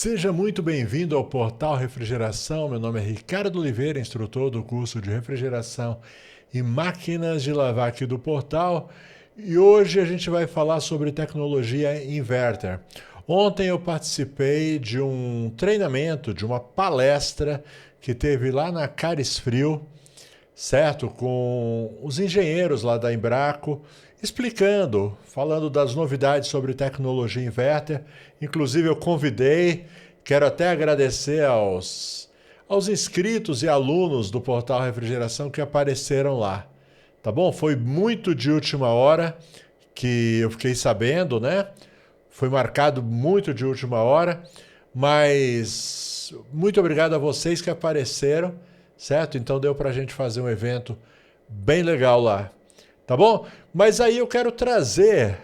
Seja muito bem-vindo ao Portal Refrigeração. Meu nome é Ricardo Oliveira, instrutor do curso de refrigeração e máquinas de lavar aqui do Portal. E hoje a gente vai falar sobre tecnologia inverter. Ontem eu participei de um treinamento, de uma palestra que teve lá na Caresfrio, certo? Com os engenheiros lá da Embraco, explicando, falando das novidades sobre tecnologia inverter. Inclusive eu convidei, quero até agradecer aos inscritos e alunos do Portal Refrigeração que apareceram lá. Tá bom? Foi muito de última hora que eu fiquei sabendo, né? Foi marcado muito de última hora, mas muito obrigado a vocês que apareceram, certo? Então deu pra gente fazer um evento bem legal lá, tá bom? Mas aí eu quero trazer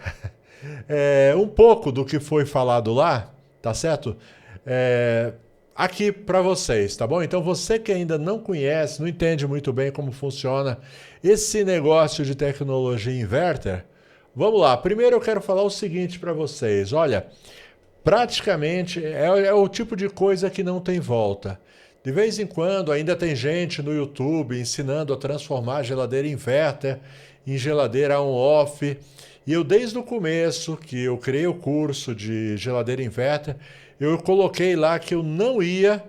um pouco do que foi falado lá, tá certo? Aqui para vocês, tá bom? Então você que ainda não conhece, não entende muito bem como funciona esse negócio de tecnologia inverter, vamos lá. Primeiro eu quero falar o seguinte para vocês. Olha, praticamente é o tipo de coisa que não tem volta. De vez em quando ainda tem gente no YouTube ensinando a transformar a geladeira inverter em geladeira on-off. E eu desde o começo que eu criei o curso de geladeira inverter, eu coloquei lá que eu não ia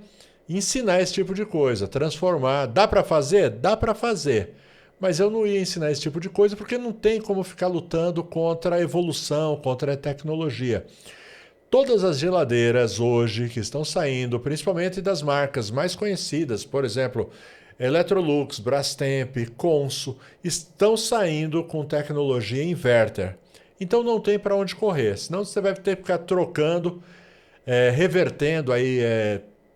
ensinar esse tipo de coisa, transformar. Dá para fazer? Dá para fazer. Mas eu não ia ensinar esse tipo de coisa porque não tem como ficar lutando contra a evolução, contra a tecnologia. Todas as geladeiras hoje que estão saindo, principalmente das marcas mais conhecidas, por exemplo, Electrolux, Brastemp, Consul, estão saindo com tecnologia inverter. Então não tem para onde correr, senão você vai ter que ficar trocando, revertendo aí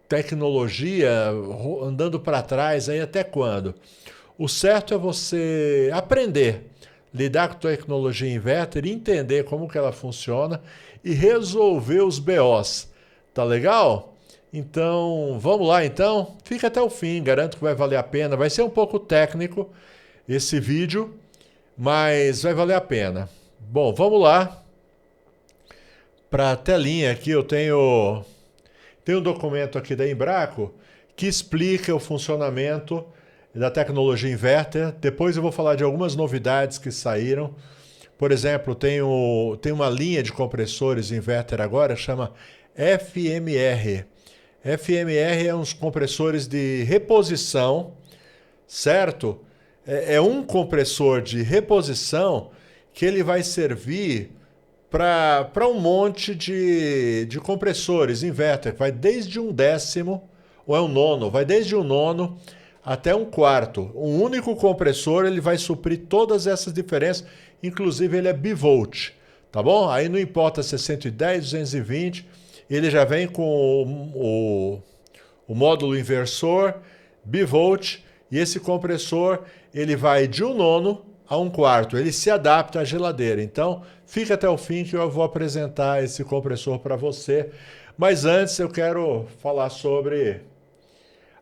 tecnologia, andando para trás, aí até quando? O certo é você aprender, lidar com tecnologia inverter, entender como que ela funciona e resolver os BOs. Tá legal? Então, vamos lá então. Fica até o fim, garanto que vai valer a pena. Vai ser um pouco técnico esse vídeo, mas vai valer a pena. Bom, vamos lá. Para a telinha aqui eu tenho um documento aqui da Embraco que explica o funcionamento da tecnologia inverter. Depois eu vou falar de algumas novidades que saíram. Por exemplo, tem uma linha de compressores inverter agora, chama FMR. FMR é uns compressores de reposição, certo? É um compressor de reposição que ele vai servir para um monte de compressores inverter. Vai desde um décimo, ou é um nono, vai desde um nono até um quarto. Um único compressor ele vai suprir todas essas diferenças, inclusive ele é bivolt, tá bom? Aí não importa se é 110, 220, ele já vem com o módulo inversor, bivolt, e esse compressor ele vai de um nono a um quarto, ele se adapta à geladeira. Então fica até o fim que eu vou apresentar esse compressor para você. Mas antes eu quero falar sobre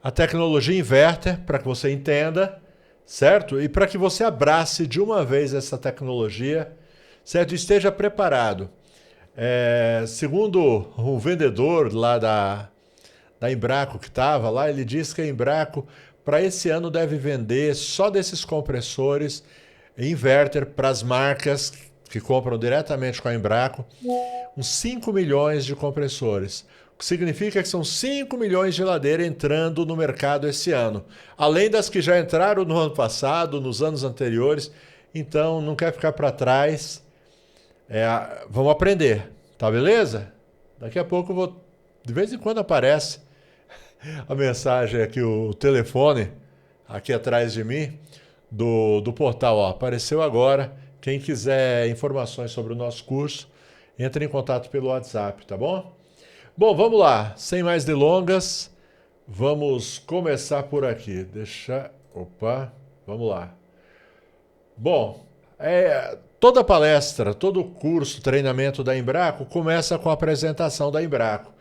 a tecnologia inverter, para que você entenda, certo? E para que você abrace de uma vez essa tecnologia, certo? E esteja preparado. Segundo o vendedor lá da Embraco que estava lá, ele disse que a Embraco para esse ano deve vender só desses compressores inverter para as marcas que compram diretamente com a Embraco, uns 5 milhões de compressores. O que significa que são 5 milhões de geladeiras entrando no mercado esse ano. Além das que já entraram no ano passado, nos anos anteriores. Então, não quer ficar para trás. Vamos aprender, tá beleza? Daqui a pouco eu vou... De vez em quando aparece a mensagem aqui, o telefone, aqui atrás de mim, do portal. Ó, apareceu agora. Quem quiser informações sobre o nosso curso, entre em contato pelo WhatsApp, tá bom? Bom, vamos lá. Sem mais delongas, vamos começar por aqui. Opa, vamos lá. Bom, toda palestra, todo curso, treinamento da Embraco começa com a apresentação da Embraco.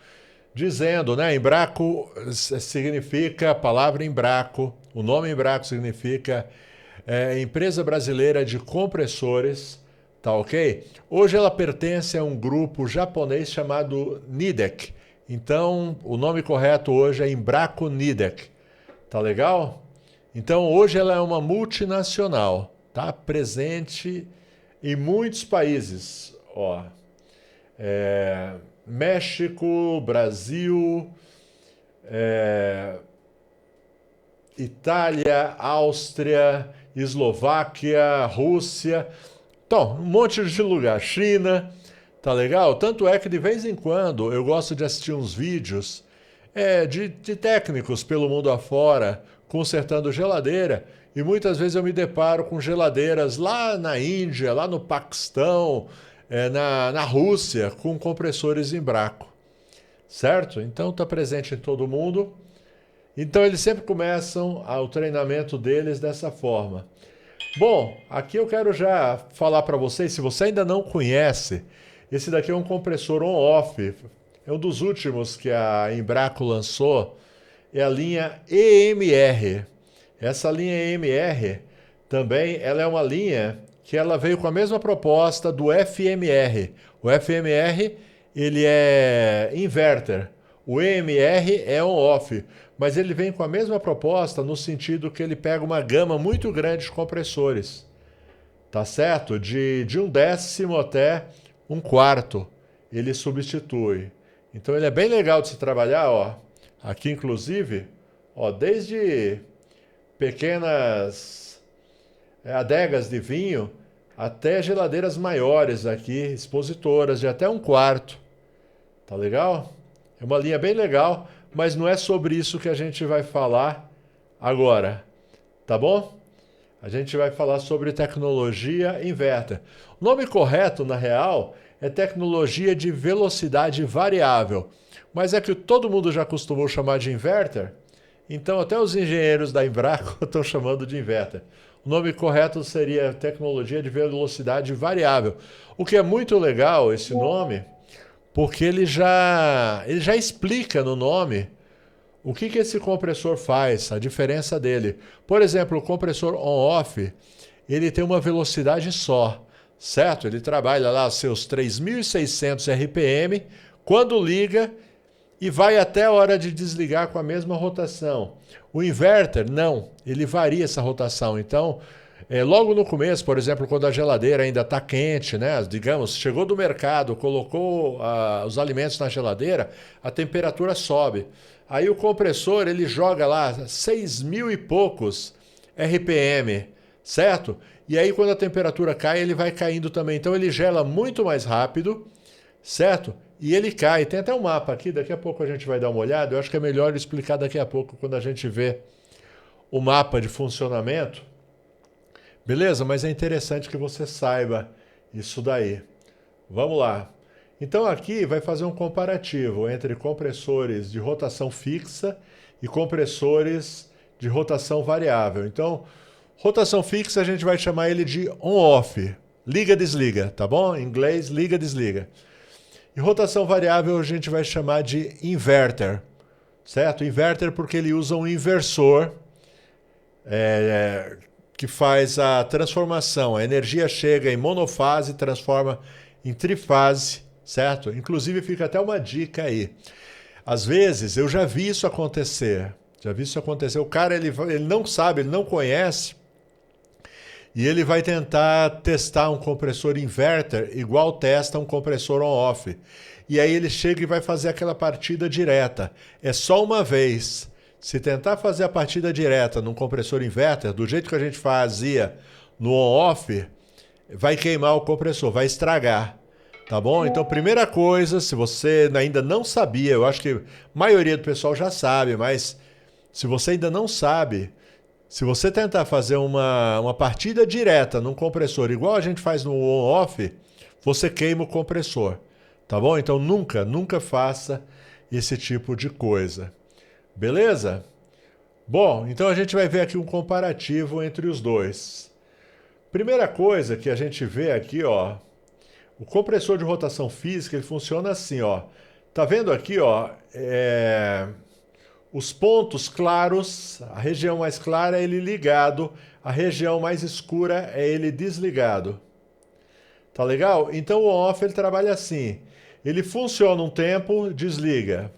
Dizendo, né, Embraco significa, a palavra Embraco, o nome Embraco significa Empresa Brasileira de Compressores, tá ok? Hoje ela pertence a um grupo japonês chamado Nidec, Então, o nome correto hoje é Embraco Nidec. Tá legal? Então, hoje ela é uma multinacional, tá? Presente em muitos países, ó. México, Brasil, Itália, Áustria, Eslováquia, Rússia. Então, um monte de lugar. China, tá legal? Tanto é que de vez em quando eu gosto de assistir uns vídeos de técnicos pelo mundo afora consertando geladeira e muitas vezes eu me deparo com geladeiras lá na Índia, lá no Paquistão, na Rússia, com compressores Embraco, certo? Então está presente em todo mundo. Então eles sempre começam o treinamento deles dessa forma. Bom, aqui eu quero já falar para vocês, se você ainda não conhece, esse daqui é um compressor on-off, é um dos últimos que a Embraco lançou, é a linha EMR. Essa linha EMR também, ela é uma linha que ela veio com a mesma proposta do FMR. O FMR, ele é inverter. O EMR é on-off, mas ele vem com a mesma proposta no sentido que ele pega uma gama muito grande de compressores, tá certo? De 1/10 até 1/4 ele substitui. Então ele é bem legal de se trabalhar, ó. Aqui inclusive, ó, desde pequenas adegas de vinho até geladeiras maiores aqui, expositoras de até 1/4. Tá legal? É uma linha bem legal, mas não é sobre isso que a gente vai falar agora, tá bom? A gente vai falar sobre tecnologia inverter. O nome correto, na real, é tecnologia de velocidade variável, mas é que todo mundo já acostumou chamar de inverter, então até os engenheiros da Embraco estão chamando de inverter. O nome correto seria tecnologia de velocidade variável, o que é muito legal esse nome, porque ele já explica no nome o que esse compressor faz, a diferença dele. Por exemplo, o compressor on-off, ele tem uma velocidade só, certo? Ele trabalha lá seus 3.600 RPM, quando liga e vai até a hora de desligar com a mesma rotação. O inverter, não, ele varia essa rotação. Então, logo no começo, por exemplo, quando a geladeira ainda está quente, né? Digamos, chegou do mercado, colocou os alimentos na geladeira, a temperatura sobe. Aí o compressor ele joga lá 6.000 e poucos RPM, certo? E aí quando a temperatura cai, ele vai caindo também. Então ele gela muito mais rápido, certo? E ele cai. Tem até um mapa aqui, daqui a pouco a gente vai dar uma olhada. Eu acho que é melhor explicar daqui a pouco quando a gente vê o mapa de funcionamento. Beleza? Mas é interessante que você saiba isso daí. Vamos lá. Então aqui vai fazer um comparativo entre compressores de rotação fixa e compressores de rotação variável. Então, rotação fixa a gente vai chamar ele de on-off, liga-desliga, tá bom? Em inglês, liga-desliga. E rotação variável a gente vai chamar de inverter, certo? Inverter porque ele usa um inversor que faz a transformação. A energia chega em monofase e transforma em trifase, certo? Inclusive fica até uma dica aí. Às vezes eu já vi isso acontecer. O cara ele não sabe, ele não conhece e ele vai tentar testar um compressor inverter igual testa um compressor on-off. E aí ele chega e vai fazer aquela partida direta. É só uma vez. Se tentar fazer a partida direta num compressor inverter, do jeito que a gente fazia no on-off, vai queimar o compressor, vai estragar. Tá bom? Então, primeira coisa, se você ainda não sabia, eu acho que a maioria do pessoal já sabe, mas se você ainda não sabe, se você tentar fazer uma partida direta num compressor, igual a gente faz no on-off, você queima o compressor. Tá bom? Então, nunca faça esse tipo de coisa. Beleza? Bom, então a gente vai ver aqui um comparativo entre os dois. Primeira coisa que a gente vê aqui, ó, o compressor de rotação física ele funciona assim, ó. Tá vendo aqui, ó, os pontos claros, a região mais clara é ele ligado, a região mais escura é ele desligado. Tá legal? Então o on-off ele trabalha assim. Ele funciona um tempo, desliga,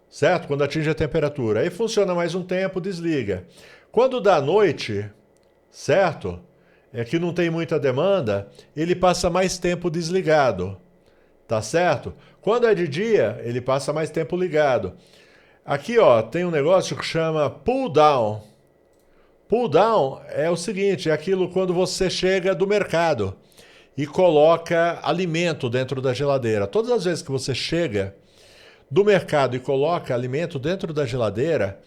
certo? Quando atinge a temperatura. Aí funciona mais um tempo, desliga. Quando dá noite, certo? É que não tem muita demanda, ele passa mais tempo desligado, tá certo? Quando é de dia, ele passa mais tempo ligado. Aqui, ó, tem um negócio que chama pull down. Pull down é o seguinte, é aquilo quando você chega do mercado e coloca alimento dentro da geladeira. Todas as vezes que você chega do mercado e coloca alimento dentro da geladeira,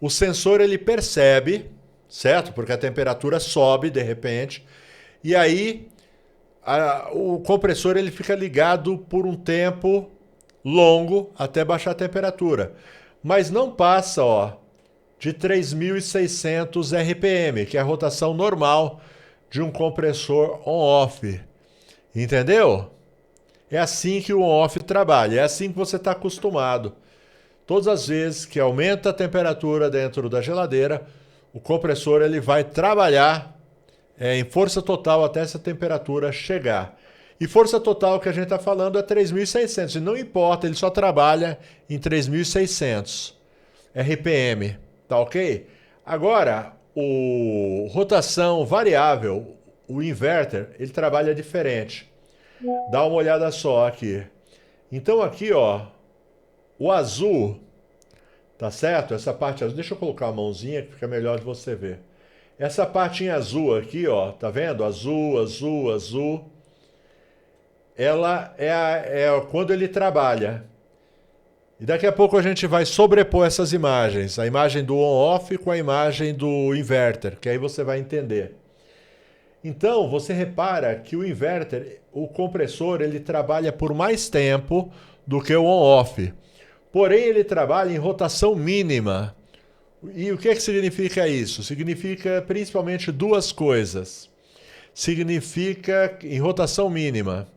o sensor ele percebe, certo? Porque a temperatura sobe de repente, e aí o compressor ele fica ligado por um tempo longo até baixar a temperatura. Mas não passa, ó, de 3.600 RPM, que é a rotação normal de um compressor on-off. Entendeu? É assim que o on-off trabalha, é assim que você está acostumado. Todas as vezes que aumenta a temperatura dentro da geladeira, o compressor ele vai trabalhar em força total até essa temperatura chegar. E força total que a gente está falando é 3.600. E não importa, ele só trabalha em 3.600 RPM. Tá ok? Agora, o rotação variável, o inverter, ele trabalha diferente. Dá uma olhada só aqui. Então aqui, ó, o azul, tá certo? Essa parte azul, deixa eu colocar a mãozinha que fica melhor de você ver. Essa parte em azul aqui, ó, tá vendo? Azul, azul, azul. Ela é quando ele trabalha. E daqui a pouco a gente vai sobrepor essas imagens. A imagem do on-off com a imagem do inverter, que aí você vai entender. Então, você repara que o inverter, o compressor, ele trabalha por mais tempo do que o on-off. Porém, ele trabalha em rotação mínima. E o que significa isso? Significa principalmente duas coisas. Significa em rotação mínima,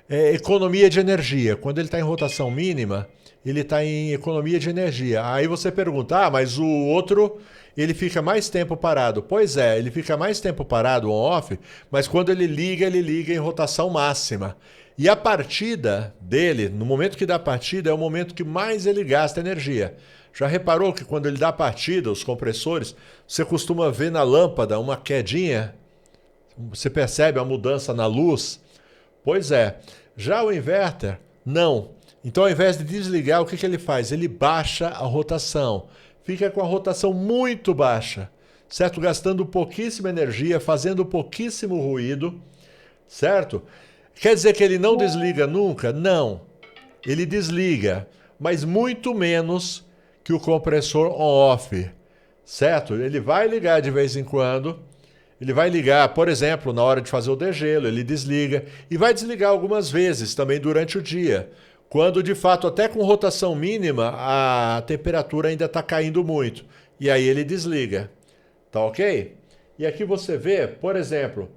economia de energia. Quando ele está em rotação mínima, ele está em economia de energia. Aí você pergunta, mas o outro, ele fica mais tempo parado. Pois é, ele fica mais tempo parado on-off, mas quando ele liga em rotação máxima. E a partida dele, no momento que dá a partida, é o momento que mais ele gasta energia. Já reparou que quando ele dá a partida, os compressores, você costuma ver na lâmpada uma quedinha? Você percebe a mudança na luz? Pois é. Já o inverter, não. Então, ao invés de desligar, o que ele faz? Ele baixa a rotação. Fica com a rotação muito baixa, certo? Gastando pouquíssima energia, fazendo pouquíssimo ruído, certo? Quer dizer que ele não desliga nunca? Não. Ele desliga, mas muito menos que o compressor on-off, certo? Ele vai ligar de vez em quando. Ele vai ligar, por exemplo, na hora de fazer o degelo, ele desliga. E vai desligar algumas vezes também durante o dia. Quando, de fato, até com rotação mínima, a temperatura ainda está caindo muito. E aí ele desliga. Tá ok? E aqui você vê, por exemplo,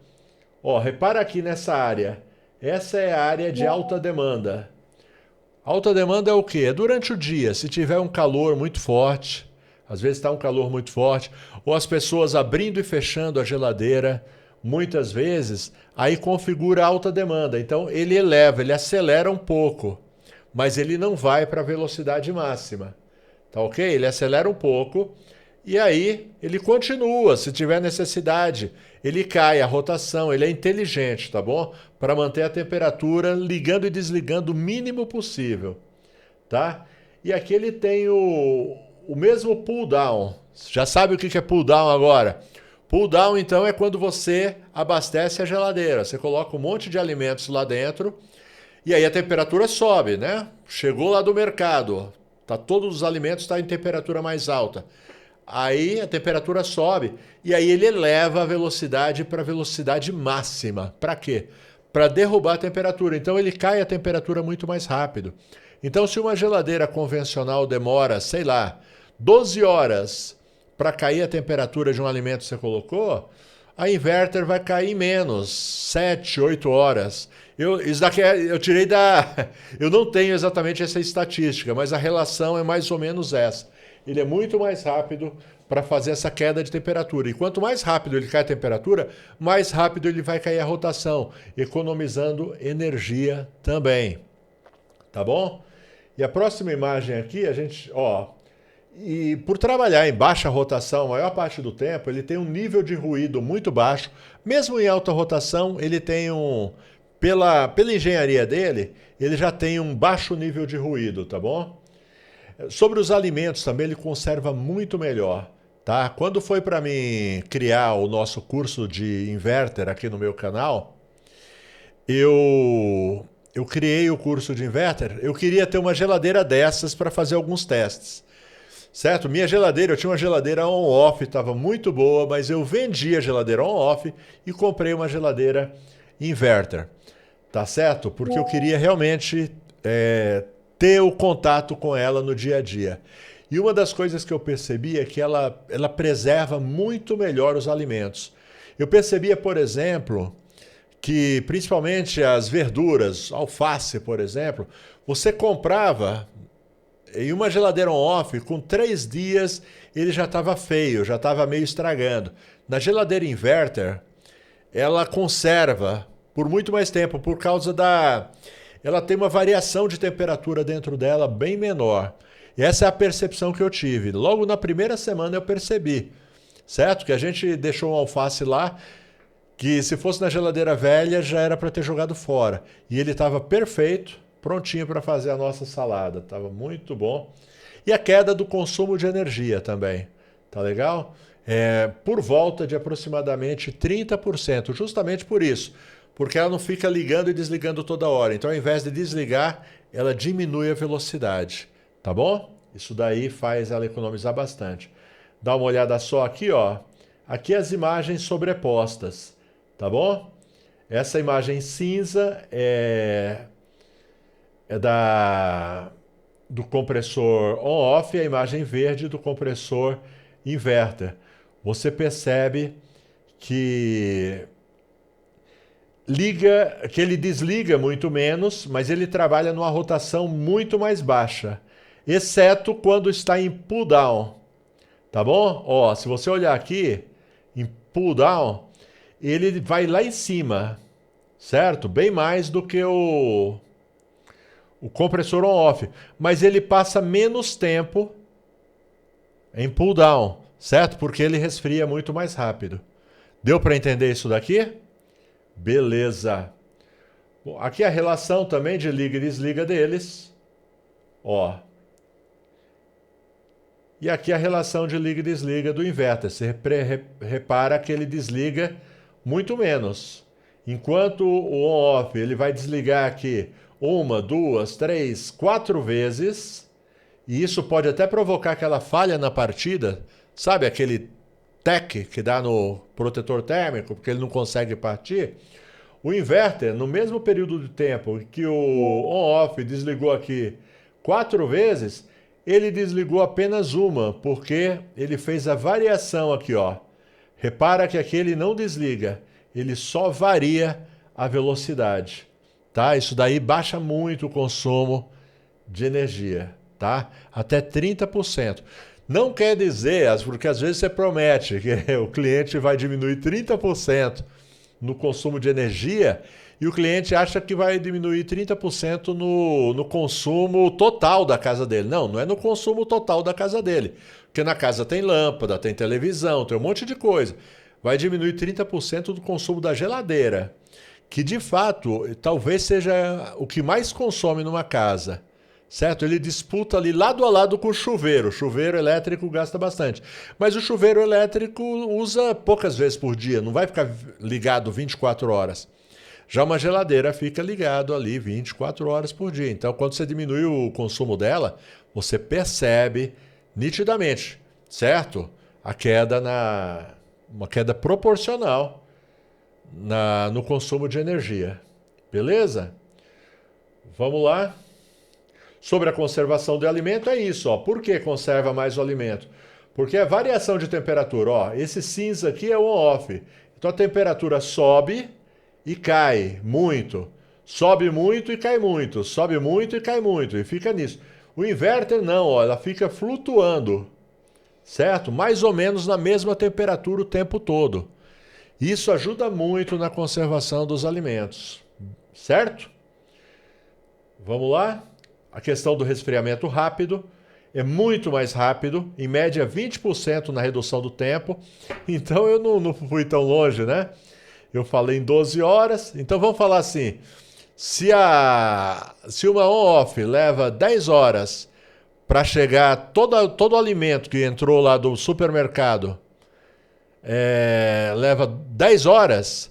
ó, repara aqui nessa área. Essa é a área de alta demanda. Alta demanda é o quê? É durante o dia. Se tiver um calor muito forte, às vezes está um calor muito forte, ou as pessoas abrindo e fechando a geladeira, muitas vezes, aí configura alta demanda. Então ele eleva, ele acelera um pouco, mas ele não vai para a velocidade máxima. Tá ok? Ele acelera um pouco e aí ele continua, se tiver necessidade. Ele cai a rotação, ele é inteligente, tá bom? Para manter a temperatura ligando e desligando o mínimo possível, tá? E aqui ele tem o mesmo pull down. Já sabe o que é pull down agora? Pull down, então, é quando você abastece a geladeira. Você coloca um monte de alimentos lá dentro e aí a temperatura sobe, né? Chegou lá do mercado, todos os alimentos estão em temperatura mais alta. Aí a temperatura sobe e aí ele eleva a velocidade para a velocidade máxima. Para quê? Para derrubar a temperatura. Então ele cai a temperatura muito mais rápido. Então se uma geladeira convencional demora, sei lá, 12 horas para cair a temperatura de um alimento que você colocou, a inverter vai cair em menos, 7, 8 horas. Isso daqui eu tirei da... Eu não tenho exatamente essa estatística, mas a relação é mais ou menos essa. Ele é muito mais rápido para fazer essa queda de temperatura. E quanto mais rápido ele cai a temperatura, mais rápido ele vai cair a rotação, economizando energia também. tá bom? E a próxima imagem aqui, a gente, ó, e por trabalhar em baixa rotação a maior parte do tempo, ele tem um nível de ruído muito baixo. Mesmo em alta rotação, ele tem pela engenharia dele, ele já tem um baixo nível de ruído, tá bom? Sobre os alimentos também, ele conserva muito melhor, tá? Quando foi para mim criar o nosso curso de inverter aqui no meu canal, eu criei o curso de inverter, eu queria ter uma geladeira dessas para fazer alguns testes. Certo? Minha geladeira, eu tinha uma geladeira on-off, estava muito boa, mas eu vendi a geladeira on-off e comprei uma geladeira inverter. Tá certo? Porque eu queria realmente ter o contato com ela no dia a dia. E uma das coisas que eu percebi é que ela preserva muito melhor os alimentos. Eu percebia, por exemplo, que principalmente as verduras, alface, por exemplo, você comprava em uma geladeira on-off, com 3 dias ele já estava feio, já estava meio estragando. Na geladeira inverter, ela conserva por muito mais tempo, por causa ela tem uma variação de temperatura dentro dela bem menor. E essa é a percepção que eu tive. Logo na primeira semana eu percebi, certo? Que a gente deixou um alface lá, que se fosse na geladeira velha já era para ter jogado fora. E ele estava perfeito, prontinho para fazer a nossa salada. Estava muito bom. E a queda do consumo de energia também. Tá legal? Por volta de aproximadamente 30%. Justamente por isso. Porque ela não fica ligando e desligando toda hora. Então, ao invés de desligar, ela diminui a velocidade. Tá bom? Isso daí faz ela economizar bastante. Dá uma olhada só aqui, ó. Aqui as imagens sobrepostas. Tá bom? Essa imagem cinza é do compressor on-off e a imagem verde do compressor inverter. Você percebe que ele desliga muito menos, mas ele trabalha numa rotação muito mais baixa, exceto quando está em pull down. Tá bom? Ó, se você olhar aqui, em pull down, ele vai lá em cima, certo? Bem mais do que o compressor on-off, mas ele passa menos tempo em pull down, certo? Porque ele resfria muito mais rápido. Deu para entender isso daqui? Beleza. Bom, aqui a relação também de liga e desliga deles. Ó. E aqui a relação de liga e desliga do inverter. Você repara que ele desliga muito menos. Enquanto o on-off ele vai desligar aqui 1, 2, 3, 4 vezes, e isso pode até provocar aquela falha na partida, sabe aquele tec que dá no protetor térmico, porque ele não consegue partir. O inverter, no mesmo período de tempo que o on-off desligou aqui 4 vezes, ele desligou apenas uma, porque ele fez a variação aqui, ó. Repara que aqui ele não desliga, ele só varia a velocidade. Tá? Isso daí baixa muito o consumo de energia, tá? Até 30%. Não quer dizer, porque às vezes você promete que o cliente vai diminuir 30% no consumo de energia e o cliente acha que vai diminuir 30% no consumo total da casa dele. Não, não é no consumo total da casa dele. Porque na casa tem lâmpada, tem televisão, tem um monte de coisa. Vai diminuir 30% do consumo da geladeira, que de fato talvez seja o que mais consome numa casa, certo? Ele disputa ali lado a lado com o chuveiro. O chuveiro elétrico gasta bastante, mas o chuveiro elétrico usa poucas vezes por dia, não vai ficar ligado 24 horas. Já uma geladeira fica ligado ali 24 horas por dia. Então, quando você diminui o consumo dela, você percebe nitidamente, certo? Uma queda proporcional no consumo de energia. Beleza? Vamos lá. Sobre a conservação do alimento é isso, ó. Por que conserva mais o alimento? Porque a variação de temperatura, ó, esse cinza aqui é o on-off. Então a temperatura sobe e cai muito. Sobe muito e cai muito. Sobe muito e cai muito. E fica nisso. O inverter não, ó, ela fica flutuando, certo? Mais ou menos na mesma temperatura o tempo todo. Isso ajuda muito na conservação dos alimentos, certo? Vamos lá? a questão do resfriamento rápido, é muito mais rápido, em média 20% na redução do tempo. Então eu não fui tão longe, né? Eu falei em 12 horas, então vamos falar assim, se uma on-off leva 10 horas para chegar todo o alimento que entrou lá do supermercado, leva 10 horas,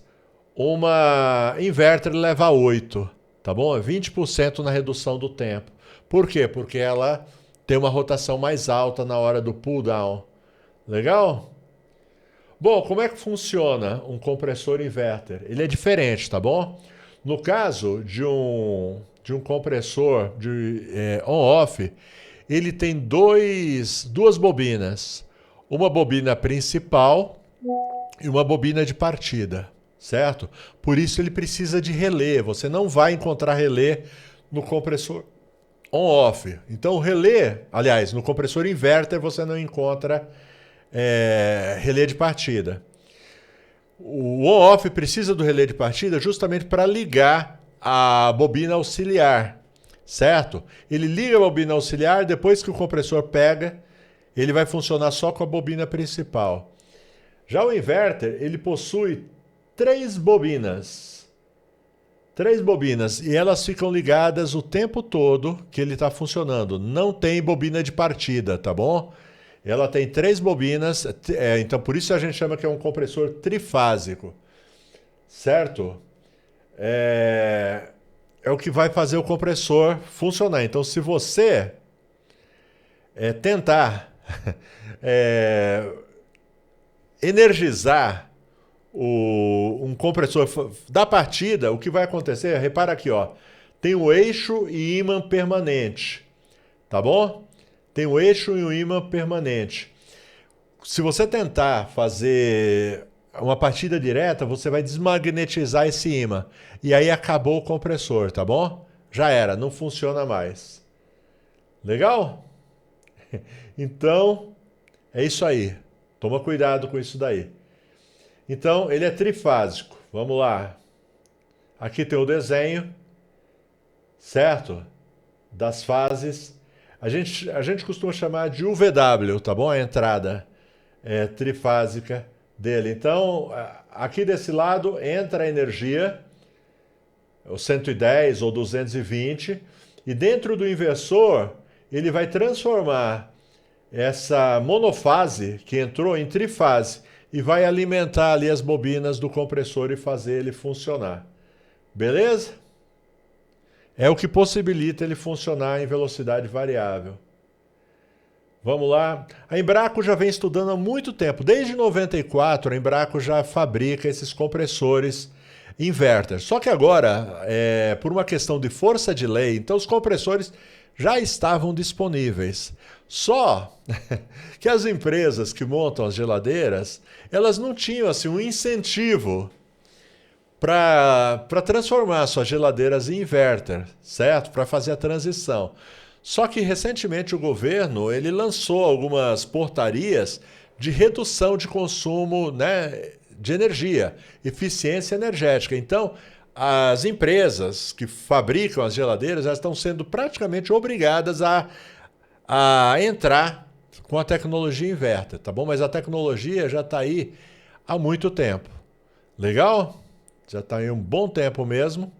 uma inverter leva 8, tá bom? É 20% na redução do tempo. Por quê? Porque ela tem uma rotação mais alta na hora do pull down. Legal? Bom, como é que funciona um compressor inverter? Ele é diferente, tá bom? No caso de um compressor de on-off, ele tem duas bobinas. Uma bobina principal e uma bobina de partida, certo? Por isso ele precisa de relé. Você não vai encontrar relé no compressor on-off. Então o relé, aliás, no compressor inverter você não encontra relé de partida. O on-off precisa do relé de partida justamente para ligar a bobina auxiliar, certo? Ele liga a bobina auxiliar, depois que o compressor pega, ele vai funcionar só com a bobina principal. Já o inverter, ele possui três bobinas, e elas ficam ligadas o tempo todo que ele está funcionando. Não tem bobina de partida, tá bom? Ela tem 3 bobinas, então por isso a gente chama que é um compressor trifásico, certo? É o que vai fazer o compressor funcionar. Então se você tentar energizar um compressor da partida, o que vai acontecer, repara aqui, ó, tem o eixo e ímã permanente, tá bom? Tem o eixo e o ímã permanente. Se você tentar fazer uma partida direta, você vai desmagnetizar esse ímã. E aí acabou o compressor, tá bom? Já era, não funciona mais. Legal? Então, é isso aí. Toma cuidado com isso daí. Então, ele é trifásico. Vamos lá. Aqui tem o desenho, certo? Das fases. A gente costuma chamar de UVW, tá bom? A entrada trifásica dele. Então, aqui desse lado entra a energia, o 110 ou 220, e dentro do inversor, ele vai transformar essa monofase que entrou em trifase e vai alimentar ali as bobinas do compressor e fazer ele funcionar. Beleza? É o que possibilita ele funcionar em velocidade variável. Vamos lá. A Embraco já vem estudando há muito tempo. Desde 94, a Embraco já fabrica esses compressores inverter. Só que agora, por uma questão de força de lei, então os compressores já estavam disponíveis. Só que as empresas que montam as geladeiras, elas não tinham assim, um incentivo para transformar suas geladeiras em inverter, certo? Para fazer a transição. Só que recentemente o governo ele lançou algumas portarias de redução de consumo, né, de energia, eficiência energética. Então, as empresas que fabricam as geladeiras elas estão sendo praticamente obrigadas a entrar com a tecnologia inverter, tá bom? Mas a tecnologia já está aí há muito tempo. Legal? Já está aí um bom tempo mesmo.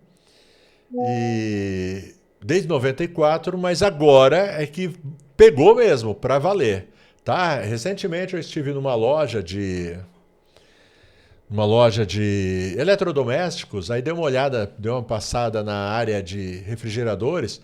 E desde 94, mas agora é que pegou mesmo, para valer. Tá? Recentemente eu estive numa loja de eletrodomésticos, aí dei uma olhada, dei uma passada na área de refrigeradores.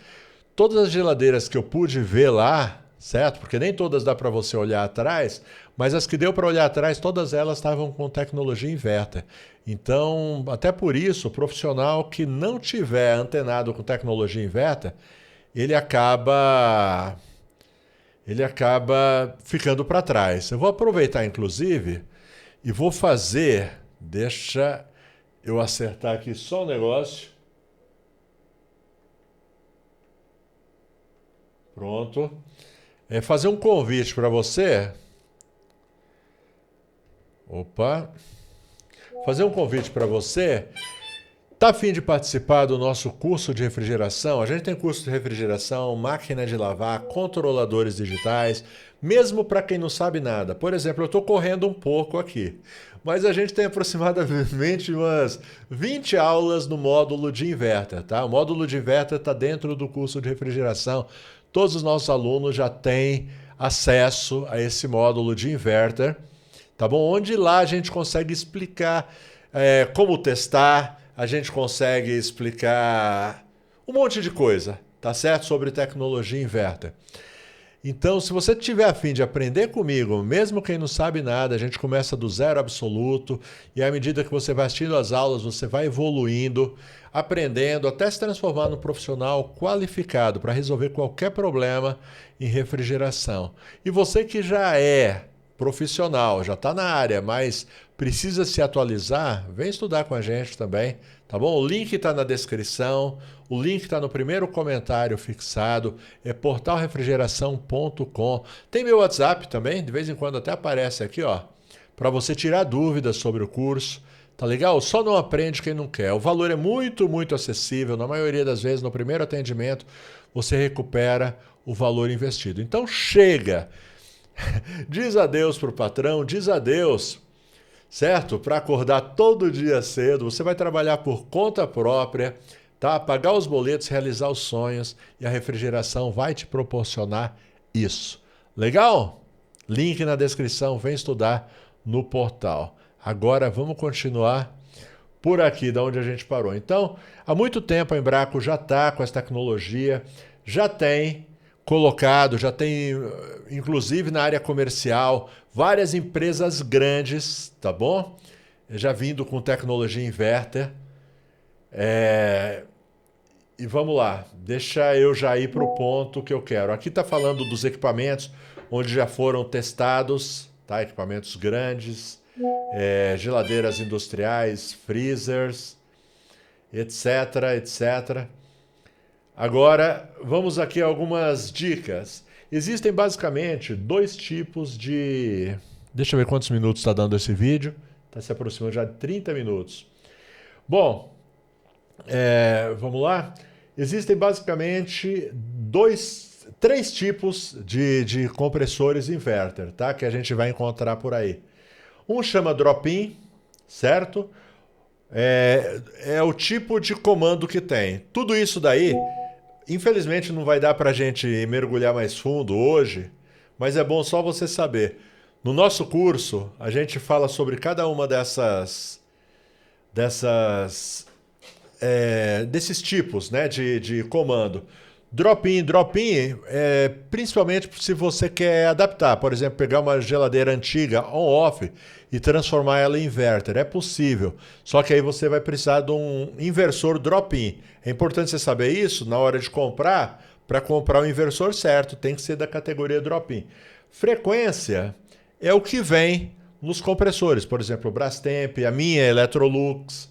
Todas as geladeiras que eu pude ver lá, certo? Porque nem todas dá para você olhar atrás, mas as que deu para olhar atrás, todas elas estavam com tecnologia inverter. Então, até por isso, o profissional que não tiver antenado com tecnologia inverter, ele acaba ficando para trás. Eu vou aproveitar, inclusive, e vou fazer, deixa eu acertar aqui só um negócio. Pronto. Fazer um convite para você. Opa. Fazer um convite para você. Tá a fim de participar do nosso curso de refrigeração? A gente tem curso de refrigeração, máquina de lavar, controladores digitais, mesmo para quem não sabe nada. Por exemplo, eu estou correndo um pouco aqui, mas a gente tem aproximadamente umas 20 aulas no módulo de inverter, tá? O módulo de inverter está dentro do curso de refrigeração. Todos os nossos alunos já têm acesso a esse módulo de inverter, tá bom? Onde lá a gente consegue explicar como testar, a gente consegue explicar um monte de coisa, tá certo? Sobre tecnologia inverter. Então, se você tiver a fim de aprender comigo, mesmo quem não sabe nada, a gente começa do zero absoluto e à medida que você vai assistindo as aulas, você vai evoluindo, aprendendo, até se transformar num profissional qualificado para resolver qualquer problema em refrigeração. E você que já é profissional, já está na área, mas precisa se atualizar, vem estudar com a gente também, tá bom? O link está na descrição, o link está no primeiro comentário fixado, é portalrefrigeração.com. Tem meu WhatsApp também, de vez em quando até aparece aqui, ó, para você tirar dúvidas sobre o curso. Tá legal? Só não aprende quem não quer. O valor é muito, muito acessível. Na maioria das vezes, no primeiro atendimento, você recupera o valor investido. Então, chega! Diz adeus para o patrão, diz adeus, certo? Para acordar todo dia cedo, você vai trabalhar por conta própria, tá? Pagar os boletos, realizar os sonhos e a refrigeração vai te proporcionar isso. Legal? Link na descrição, vem estudar no portal. Agora vamos continuar por aqui, da onde a gente parou. Então, há muito tempo a Embraco já está com essa tecnologia, já tem colocado, já tem, inclusive na área comercial, várias empresas grandes, tá bom? Já vindo com tecnologia inverter. E vamos lá, deixa eu já ir para o ponto que eu quero. Aqui está falando dos equipamentos onde já foram testados, tá? Equipamentos grandes, geladeiras industriais, freezers, etc, etc. Agora, vamos aqui a algumas dicas. Existem basicamente dois tipos de... Deixa eu ver quantos minutos está dando esse vídeo. Está se aproximando já de 30 minutos. Bom, vamos lá. Existem basicamente três tipos de compressores inverter, tá? Que a gente vai encontrar por aí. Um chama drop-in, certo? É o tipo de comando que tem. Tudo isso daí... Infelizmente não vai dar para a gente mergulhar mais fundo hoje, mas é bom só você saber. No nosso curso, a gente fala sobre cada uma desses tipos, né, de comando. Drop-in, principalmente se você quer adaptar. Por exemplo, pegar uma geladeira antiga on-off e transformar ela em inverter. É possível. Só que aí você vai precisar de um inversor drop-in. É importante você saber isso na hora de comprar. Para comprar o inversor certo, tem que ser da categoria drop-in. Frequência é o que vem nos compressores. Por exemplo, o Brastemp, a minha Electrolux,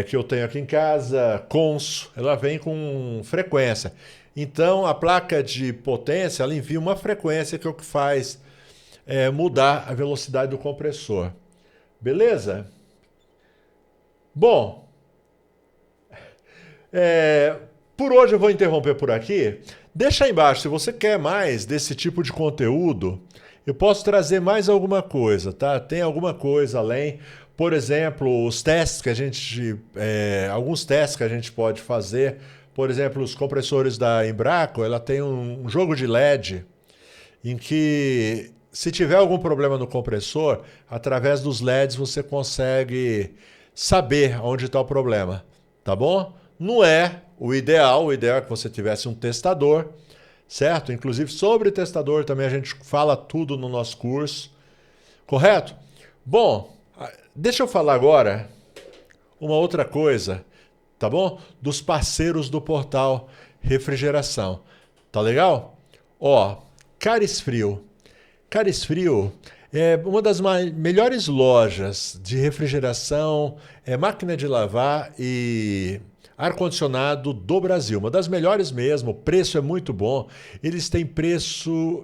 que eu tenho aqui em casa, Consul, ela vem com frequência. Então, a placa de potência, ela envia uma frequência que é o que faz mudar a velocidade do compressor. Beleza? Bom, por hoje eu vou interromper por aqui. Deixa aí embaixo, se você quer mais desse tipo de conteúdo, eu posso trazer mais alguma coisa, tá? Tem alguma coisa além... Por exemplo, os testes que alguns testes que a gente pode fazer. Por exemplo, os compressores da Embraco, ela tem um jogo de LED em que, se tiver algum problema no compressor, através dos LEDs você consegue saber onde está o problema, tá bom? Não é o ideal é que você tivesse um testador, certo? Inclusive, sobre testador também a gente fala tudo no nosso curso, correto? Bom... Deixa eu falar agora uma outra coisa, tá bom? Dos parceiros do portal Refrigeração. Tá legal? Ó, Caresfrio. Caresfrio é uma das melhores lojas de refrigeração, máquina de lavar e ar-condicionado do Brasil. Uma das melhores mesmo, o preço é muito bom. Eles têm preço...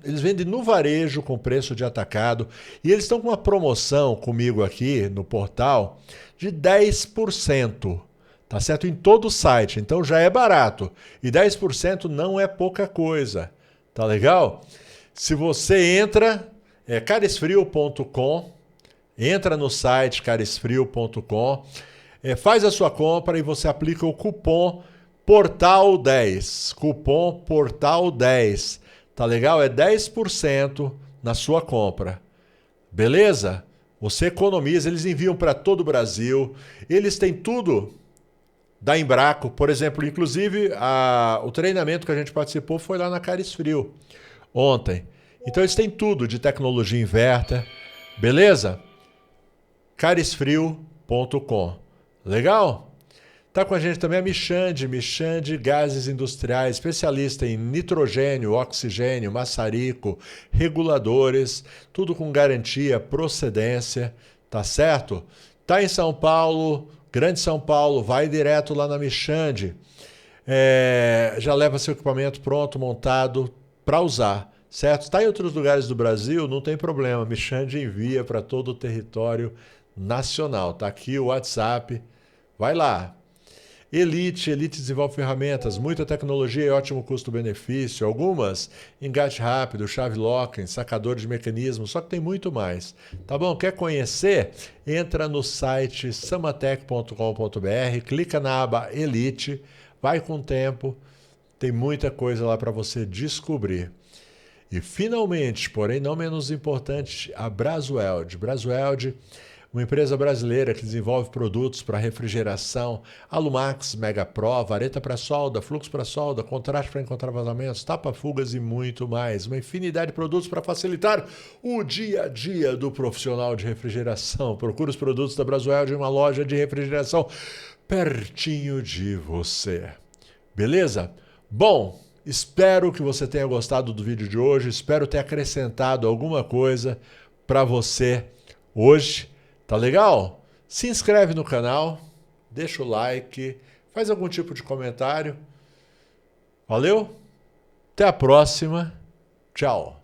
Eles vendem no varejo com preço de atacado e eles estão com uma promoção comigo aqui no portal de 10%. tá certo? Em todo o site, então já é barato. E 10% não é pouca coisa, tá legal? Se você entra, é caresfrio.com, entra no site caresfrio.com, faz a sua compra e você aplica o cupom PORTAL10. Cupom PORTAL10. Tá legal? É 10% na sua compra. Beleza? Você economiza, eles enviam para todo o Brasil. Eles têm tudo da Embraco. Por exemplo, inclusive o treinamento que a gente participou foi lá na Caresfrio ontem. Então eles têm tudo de tecnologia inverter. Beleza? caresfrio.com. Legal? Tá com a gente também a Mixande Gases Industriais, especialista em nitrogênio, oxigênio, maçarico, reguladores, tudo com garantia, procedência, tá certo? Tá em São Paulo, Grande São Paulo, vai direto lá na Mixande. Já leva seu equipamento pronto, montado para usar, certo? Está em outros lugares do Brasil, não tem problema. Mixande envia para todo o território nacional. Tá aqui o WhatsApp. Vai lá. Elite desenvolve ferramentas, muita tecnologia e ótimo custo-benefício. Algumas, engate rápido, chave locking, sacador de mecanismos, só que tem muito mais. Tá bom? Quer conhecer? Entra no site samatec.com.br, clica na aba Elite, vai com o tempo, tem muita coisa lá para você descobrir. E finalmente, porém não menos importante, a Brasweld. Brasweld, uma empresa brasileira que desenvolve produtos para refrigeração, Alumax, Mega Pro, vareta para solda, fluxo para solda, contraste para encontrar vazamentos, tapa-fugas e muito mais. Uma infinidade de produtos para facilitar o dia a dia do profissional de refrigeração. Procure os produtos da Brasweld em uma loja de refrigeração pertinho de você. Beleza? Bom, espero que você tenha gostado do vídeo de hoje, espero ter acrescentado alguma coisa para você hoje. Tá legal? Se inscreve no canal, deixa o like, faz algum tipo de comentário. Valeu? Até a próxima. Tchau.